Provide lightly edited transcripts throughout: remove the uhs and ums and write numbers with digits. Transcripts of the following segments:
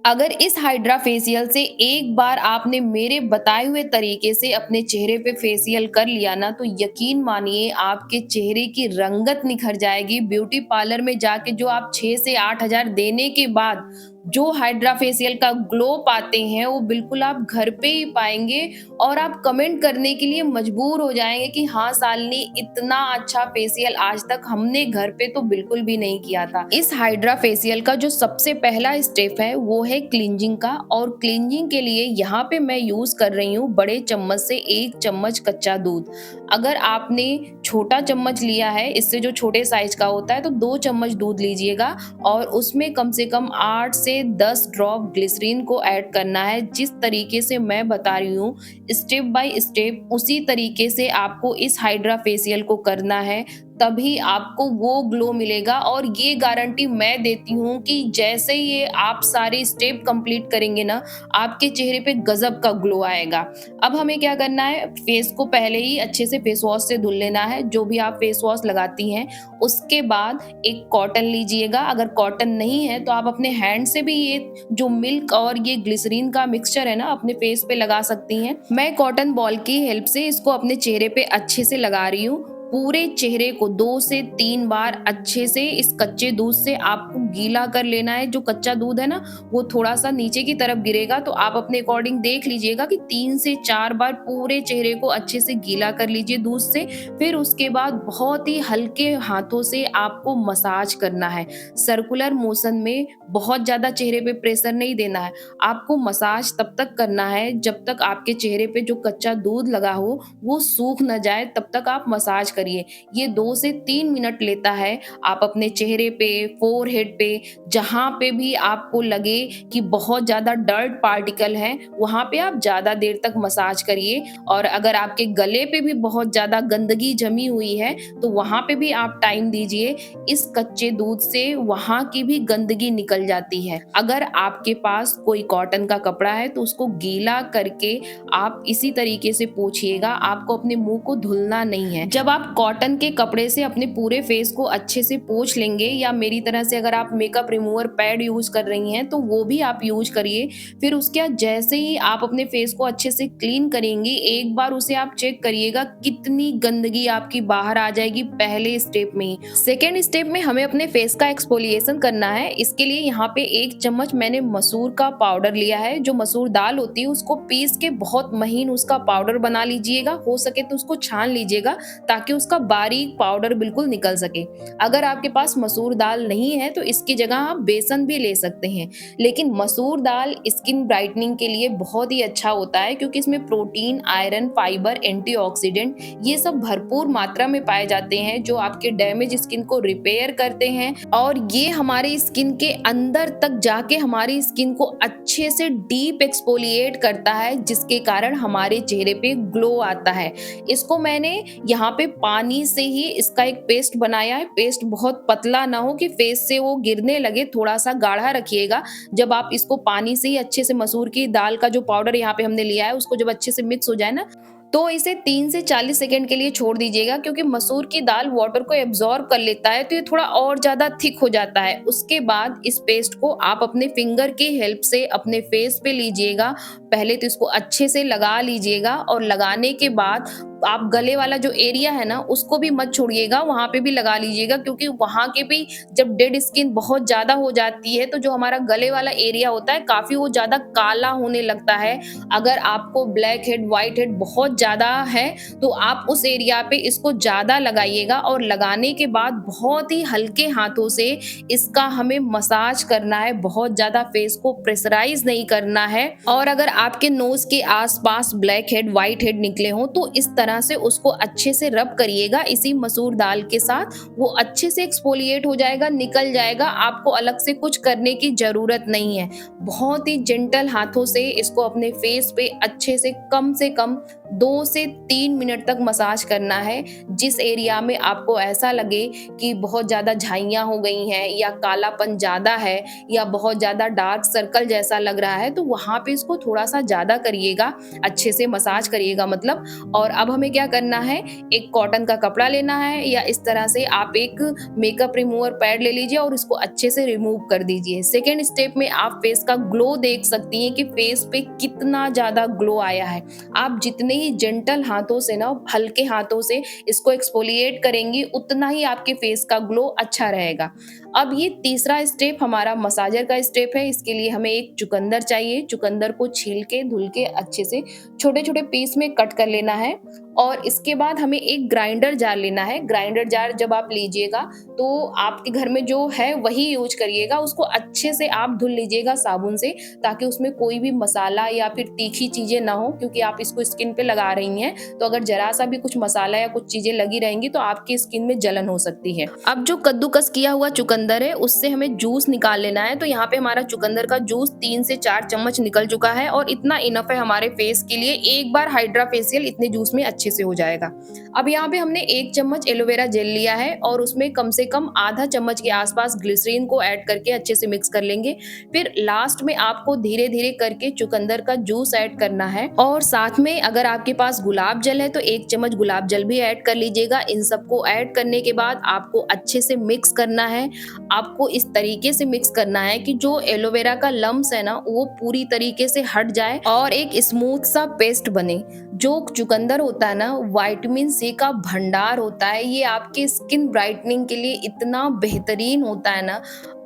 अगर इस hydra facial से एक बार आपने मेरे बताए हुए तरीके से अपने चेहरे पे फेशियल कर लिया ना, तो यकीन मानिए आपके चेहरे की रंगत निखर जाएगी। ब्यूटी पार्लर में जाके जो आप 6 से 8,000 देने के बाद जो हाइड्रा फेशियल का ग्लो पाते हैं, वो बिल्कुल आप घर पे ही पाएँगे और आप कमेंट करने के लिए मजबूर हो जाएँगे कि हाँ, शालिनी इतना अच्छा फेशियल आज तक हमने घर पे तो बिल्कुल भी नहीं किया था। इस हाइड्रा फेशियल का जो सबसे पहला स्टेप है वो है क्लींजिंग का, और क्लींजिंग के लिए यहाँ पे मैं यूज़ कर रही हूँ बड़े चम्मच से 1 चम्मच कच्चा दूध। अगर आपने छोटा चम्मच लिया है, इससे जो छोटे साइज़ का होता है, तो 2 चम्मच दूध लीजिएगा और उसमें कम से कम 8 से 10 ड्रॉप ग्लिसरीन को ऐड करना है। जिस तरीके से मैं बता रही हूँ, स्टेप बाय स्टेप उसी तरीके से आपको इस हाइड्रा फेशियल को करना है, तभी आपको वो ग्लो मिलेगा। और ये गारंटी मैं देती हूँ कि जैसे ये आप सारे स्टेप कंप्लीट करेंगे ना, आपके चेहरे पे गजब का ग्लो आएगा। अब हमें क्या करना है, फेस को पहले ही अच्छे से फेस वॉश से धुल लेना है, जो भी आप फेस वॉश लगाती हैं। उसके बाद एक कॉटन लीजिएगा, अगर कॉटन नहीं है तो आप अपने हैंड से भी ये जो मिल्क और ये ग्लिसरीन का मिक्सचर है ना, अपने फेस पे लगा सकती हैं। मैं कॉटन बॉल की हेल्प से इसको अपने चेहरे पे अच्छे से लगा रही हूँ। पूरे चेहरे को 2 से 3 बार अच्छे से इस कच्चे दूध से आपको गीला कर लेना है। जो कच्चा दूध है ना, वो थोड़ा-सा नीचे की तरफ गिरेगा, तो आप अपने अकॉर्डिंग देख लीजिएगा कि 3 से 4 बार पूरे चेहरे को अच्छे से गीला कर लीजिए दूध से। फिर उसके बाद बहुत ही हल्के हाथों से आपको मसाज करना है। सर्कुलर मोशन में बहुत ज़्यादा चेहरे पे प्रेशर नहीं देना है। आपको मसाज तब तक करना है जब तक आपके चेहरे पे जो कच्चा दूध लगा हो वो सूख ना जाए, तब तक आप मसाज करिए। ये 2 से 3 मिनट लेता है। आप अपने चेहरे पे, फोरहेड पे, जहाँ पे भी आपको लगे कि बहुत ज़्यादा डर्ट पार्टिकल हैं, वहाँ पे आप ज़्यादा देर तक मसाज करिए। और अगर आपके गले पे भी बहुत ज़्यादा गंदगी जमी हुई है, तो वहाँ पे भी आप टाइम दीजिए। इस कच्चे दूध से वहाँ की भी गंदगी निकल जाती है। अगर आपके पास कोई कॉटन का कपड़ा है, तो उसको गीला करके आप इसी तरीके से पोंछिएगा, आपको अपने मुँह को धुलना नहीं है। जब आप कॉटन के कपड़े से अपने पूरे फेस को अच्छे से पोंछ लेंगे, या मेरी तरह से अगर आप मेकअप रिमूवर पैड यूज़ कर रही हैं, तो वो भी आप यूज़ करिए। फिर उसके बाद जैसे ही आप अपने फेस को अच्छे से क्लीन करेंगी, एक बार उसे आप चेक करिएगा कितनी गंदगी आपकी बाहर आ जाएगी पहले स्टेप में ही। सेकेंड स्टेप में हमें अपने फेस का एक्सफोलिएशन करना है। इसके लिए यहाँ पे 1 चम्मच मैंने मसूर का पाउडर लिया है। जो मसूर दाल होती है उसको पीस के बहुत महीन उसका पाउडर बना लीजिएगा। हो सके तो उसको छान लीजिएगा, ताकि उसका बारीक पाउडर बिल्कुल निकल सके। अगर आपके पास मसूर दाल नहीं है, तो इसकी जगह आप बेसन भी ले सकते हैं। लेकिन मसूर दाल स्किन ब्राइटनिंग के लिए बहुत ही अच्छा होता है, क्योंकि इसमें प्रोटीन, आयरन, फाइबर, एंटीऑक्सीडेंट ये सब भरपूर मात्रा में पाए जाते हैं, जो आपके डैमेज स्किन को रिपेयर करते हैं। और ये हमारी स्किन के अंदर तक जाके हमारी स्किन को अच्छे से डीप एक्सफोलिएट करता है, जिसके कारण हमारे चेहरे पे ग्लो आता है। इसको मैंने यहाँ पे पानी से ही इसका एक पेस्ट बनाया है। पेस्ट बहुत पतला ना हो कि फेस से वो गिरने लगे, थोड़ा सा गाढ़ा रखिएगा। जब आप इसको पानी से ही अच्छे से मसूर की दाल का जो पाउडर यहाँ पे हमने लिया है, उसको जब अच्छे से मिक्स हो जाए ना, तो इसे 3 से 40 सेकंड के लिए छोड़ दीजिएगा, क्योंकि मसूर की दाल वाटर को एब्जॉर्ब कर लेता है, तो ये थोड़ा और ज़्यादा थिक हो जाता है। उसके बाद इस पेस्ट को आप अपने फिंगर की हेल्प से अपने फेस पे लीजिएगा। पहले तो इसको अच्छे से लगा लीजिएगा, और लगाने के बाद आप गले वाला जो एरिया है ना, उसको भी मत छोड़िएगा, वहाँ पे भी लगा लीजिएगा, क्योंकि वहाँ के भी जब डेड स्किन बहुत ज़्यादा हो जाती है, तो जो हमारा गले वाला एरिया होता है काफ़ी वो ज़्यादा काला होने लगता है। अगर आपको ब्लैक हेड, व्हाइट हेड बहुत ज़्यादा है, तो आप उस एरिया पे इसको ज़्यादा लगाइएगा, और लगाने के बाद बहुत ही हल्के हाथों से इसका हमें मसाज करना है। बहुत ज़्यादा फेस को प्रेशराइज नहीं करना है। और अगर आपके नोज के आसपास ब्लैक हेड, व्हाइट हेड निकले हों, तो इस तरह से उसको अच्छे से रब करिएगा इसी मसूर दाल के साथ। वो अच्छे से एक्सफोलिएट हो जाएगा, निकल जाएगा, आपको अलग से कुछ करने की जरूरत नहीं है। बहुत ही जेंटल हाथों से इसको अपने फेस पे अच्छे से कम 2 से 3 मिनट तक मसाज करना है। जिस एरिया में आपको ऐसा लगे कि बहुत ज़्यादा झाइयाँ हो गई हैं, या कालापन ज़्यादा है, या बहुत ज़्यादा डार्क सर्कल जैसा लग रहा है, तो वहाँ पे इसको थोड़ा सा ज़्यादा करिएगा, अच्छे से मसाज करिएगा मतलब। और अब हमें क्या करना है, एक कॉटन का कपड़ा लेना है या इस तरह से आप एक मेकअप रिमूवर पैड ले लीजिए और इसको अच्छे से रिमूव कर दीजिए। सेकंड स्टेप में आप फेस का ग्लो देख सकती हैं कि फेस पे कितना ज़्यादा ग्लो आया है। आप जितने ही जेंटल हाथों से ना, हल्के हाथों से इसको एक्सफोलिएट करेंगी, उतना ही आपके फेस का ग्लो अच्छा रहेगा। अब ये तीसरा स्टेप हमारा मसाजर का स्टेप है। इसके लिए हमें एक चुकंदर चाहिए। चुकंदर को छील के, धुल के अच्छे से छोटे-छोटे पीस में कट कर लेना है और इसके बाद हमें एक ग्राइंडर जार लेना है। ग्राइंडर जार जब आप लीजिएगा तो आपके घर में जो है वही यूज़ करिएगा। उसको अच्छे से आप धुल लीजिएगा साबुन से, ताकि उसमें कोई भी मसाला या फिर तीखी चीज़ें ना हो, क्योंकि आप इसको स्किन पे लगा रही हैं। तो अगर ज़रा-सा भी कुछ मसाला या कुछ चीज़ें लगी रहेंगी तो आपकी स्किन में जलन हो सकती है। अब जो कद्दूकस किया हुआ चुकंदर है उससे हमें जूस निकाल लेना है। तो यहाँ पे हमारा चुकंदर का जूस 3 से 4 चम्मच निकल चुका है और इतना इनफ है हमारे फेस के लिए। एक बार हाइड्रा फेशियल इतने जूस में अच्छे से हो जाएगा। अब यहाँ पे हमने 1 चम्मच एलोवेरा जेल लिया है और उसमें कम से कम आधा चम्मच के आसपास ग्लिसरीन को ऐड करके अच्छे से मिक्स कर लेंगे। फिर लास्ट में आपको धीरे-धीरे करके चुकंदर का जूस ऐड करना है और साथ में अगर आपके पास गुलाब जल है तो 1 चम्मच गुलाब जल भी ऐड कर लीजिएगा। इन सबको ऐड करने के बाद आपको अच्छे से मिक्स करना है। आपको इस तरीके से मिक्स करना है कि जो एलोवेरा का लम्स है ना, वो पूरी तरीके से हट जाए और एक स्मूथ सा पेस्ट बने। जो चुकंदर होता है ना, विटामिन सी का भंडार होता है। ये आपके स्किन ब्राइटनिंग के लिए इतना बेहतरीन होता है ना,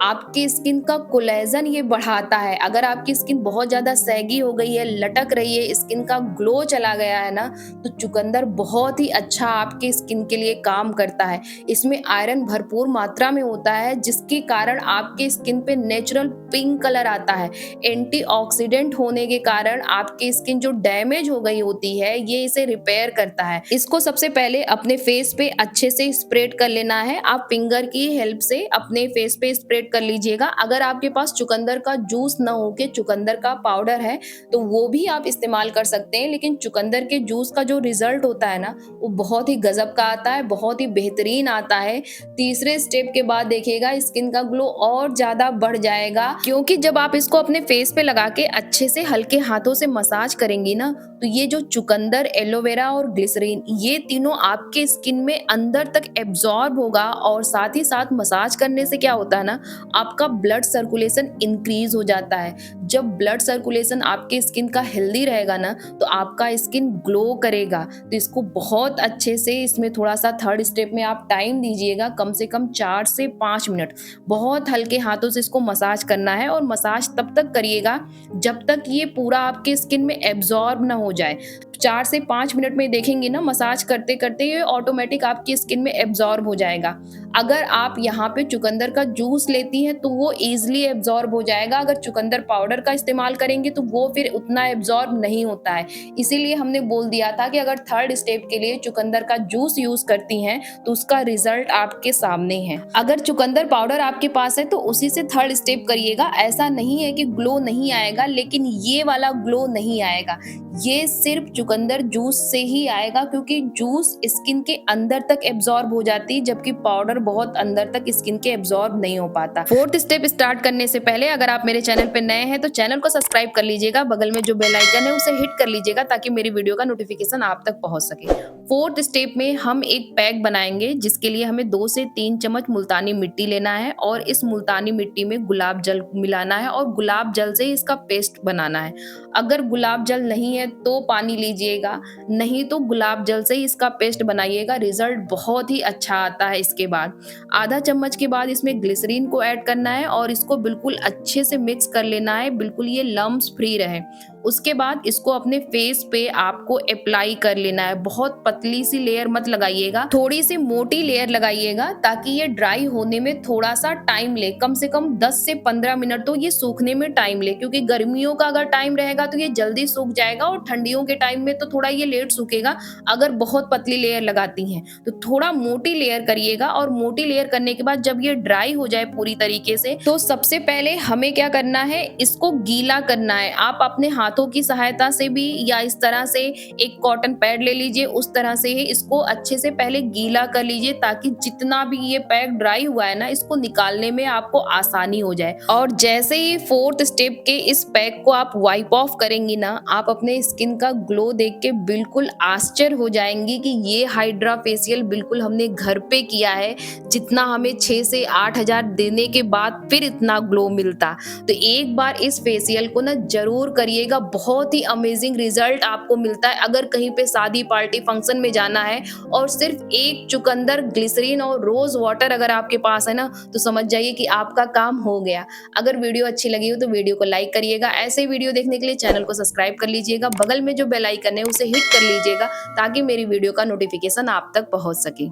आपकी स्किन का कोलेजन ये बढ़ाता है। अगर आपकी स्किन बहुत ज़्यादा सैगी हो गई है, लटक रही है, स्किन का ग्लो चला गया है ना, तो चुकंदर बहुत ही अच्छा आपके स्किन के लिए काम करता है। इसमें आयरन भरपूर मात्रा में होता है, जिसके कारण आपके स्किन पे नेचुरल पिंक कलर आता है। एंटीऑक्सीडेंट होने के कारण आपकी स्किन जो डैमेज हो गई होती है, ये इसे रिपेयर करता है। इसको सबसे पहले अपने फेस पे अच्छे से स्प्रेड कर लेना है। आप फिंगर की हेल्प से अपने फेस पे स्प्रेड कर लीजिएगा। अगर आपके पास चुकंदर का जूस ना हो के चुकंदर का पाउडर है तो वो भी आप इस्तेमाल कर सकते हैं, लेकिन चुकंदर के जूस का जो रिजल्ट होता है ना, वो बहुत ही गजब का आता है, बहुत ही बेहतरीन आता है। तीसरे स्टेप के बाद देखिएगा स्किन का ग्लो और ज्यादा बढ़ जाएगा, क्योंकि जब आप इसको अपने फेस पे लगा के अच्छे से हल्के हाथों से मसाज करेंगी ना, तो ये जो चुकंदर, एलोवेरा और ग्लिसरीन, ये तीनों आपके स्किन में अंदर तक एब्जॉर्ब होगा और साथ ही साथ मसाज करने से क्या होता है ना, आपका ब्लड सर्कुलेशन इंक्रीज हो जाता है। जब ब्लड सर्कुलेशन आपके स्किन का हेल्दी रहेगा ना, तो आपका स्किन ग्लो करेगा। तो इसको बहुत अच्छे से, इसमें थोड़ा सा थर्ड स्टेप में आप टाइम दीजिएगा, कम से कम 4 से 5 मिनट। बहुत हल्के हाथों से इसको मसाज करना है और मसाज तब तक करिएगा जब तक ये पूरा आपके स्किन में एब्जॉर्ब ना हो जाए। 4 से 5 मिनट में देखेंगे ना, मसाज करते करते ये ऑटोमेटिक आपकी स्किन में एब्जॉर्ब हो जाएगा। अगर आप यहाँ पे चुकंदर का जूस लेती हैं तो वो ईजिली एब्जॉर्ब हो जाएगा। अगर चुकंदर पाउडर का इस्तेमाल करेंगे तो वो फिर उतना एब्जॉर्ब नहीं होता है। इसीलिए हमने बोल दिया था कि अगर थर्ड स्टेप के लिए चुकंदर का जूस यूज करती हैं तो उसका रिजल्ट आपके सामने है। अगर चुकंदर पाउडर आपके पास है तो उसी से थर्ड स्टेप करिएगा। ऐसा नहीं है कि ग्लो नहीं आएगा, लेकिन ये वाला ग्लो नहीं आएगा। ये सिर्फ चुकंदर जूस से ही आएगा, क्योंकि जूस स्किन के अंदर तक एब्जॉर्ब हो जाती है, जबकि पाउडर बहुत अंदर तक स्किन के एब्जॉर्ब नहीं हो पाता। फोर्थ स्टेप स्टार्ट करने से पहले अगर आप मेरे चैनल पे नए हैं तो चैनल को सब्सक्राइब कर लीजिएगा। बगल में जो बेल आइकन है उसे हिट कर लीजिएगा, ताकि मेरी वीडियो का नोटिफिकेशन आप तक पहुंच सके। फोर्थ स्टेप में हम एक पैक बनाएंगे, जिसके लिए हमें 2 से 3 चम्मच मुल्तानी मिट्टी लेना है और इस मुल्तानी मिट्टी में गुलाब जल मिलाना है और गुलाब जल से इसका पेस्ट बनाना है। अगर गुलाब जल नहीं है तो पानी लीजिएगा, नहीं तो गुलाब जल से ही इसका पेस्ट बनाइएगा। रिजल्ट बहुत ही अच्छा आता है। इसके बाद आधा चम्मच के बाद इसमें ग्लिसरीन को ऐड करना है और इसको बिल्कुल अच्छे से मिक्स कर लेना है, बिल्कुल ये लम्स फ्री रहे। उसके बाद इसको अपने फेस पे आपको अप्लाई कर लेना है। बहुत पतली सी लेयर मत लगाइएगा, थोड़ी सी मोटी लेयर लगाइएगा, ताकि ये ड्राई होने में थोड़ा सा टाइम ले। कम से कम 10 से 15 मिनट तो ये सूखने में टाइम ले, क्योंकि गर्मियों का अगर टाइम रहेगा तो ये जल्दी सूख जाएगा और ठंडियों के टाइम में तो थोड़ा ये लेट सूखेगा। अगर बहुत पतली लेयर लगाती हैं तो थोड़ा मोटी लेयर करिएगा, और मोटी लेयर करने के बाद जब ये ड्राई हो जाए पूरी तरीके से, तो सबसे पहले हमें क्या करना है, इसको गीला करना है। आप अपने हाथ हाथों की सहायता से भी या इस तरह से एक कॉटन पैड ले लीजिए, उस तरह से ही इसको अच्छे से पहले गीला कर लीजिए ताकि जितना भी ये पैक ड्राई हुआ है ना, इसको निकालने में आपको आसानी हो जाए। और जैसे ही 4th स्टेप के इस पैक को आप वाइप ऑफ करेंगी ना, आप अपने स्किन का ग्लो देख के बिल्कुल आश्चर्य हो जाएँगी कि ये हाइड्रा फेशियल बिल्कुल हमने घर पे किया है, जितना हमें 6 से 8 हज़ार देने के बाद फिर इतना ग्लो मिलता। तो एक बार इस फेशियल को ना ज़रूर करिएगा, बहुत ही अमेजिंग रिजल्ट आपको मिलता है। अगर कहीं पे शादी पार्टी फंक्शन में जाना है और सिर्फ एक चुकंदर ग्लिसरीन और रोज वाटर अगर आपके पास है ना, तो समझ जाइए कि आपका काम हो गया। अगर वीडियो अच्छी लगी हो तो वीडियो को लाइक करिएगा। ऐसे वीडियो देखने के लिए चैनल को सब्सक्राइब कर लीजिएगा। बगल में जो बेल आइकन है उसे हिट कर लीजिएगा ताकि मेरी वीडियो का नोटिफिकेशन आप तक पहुंच सके।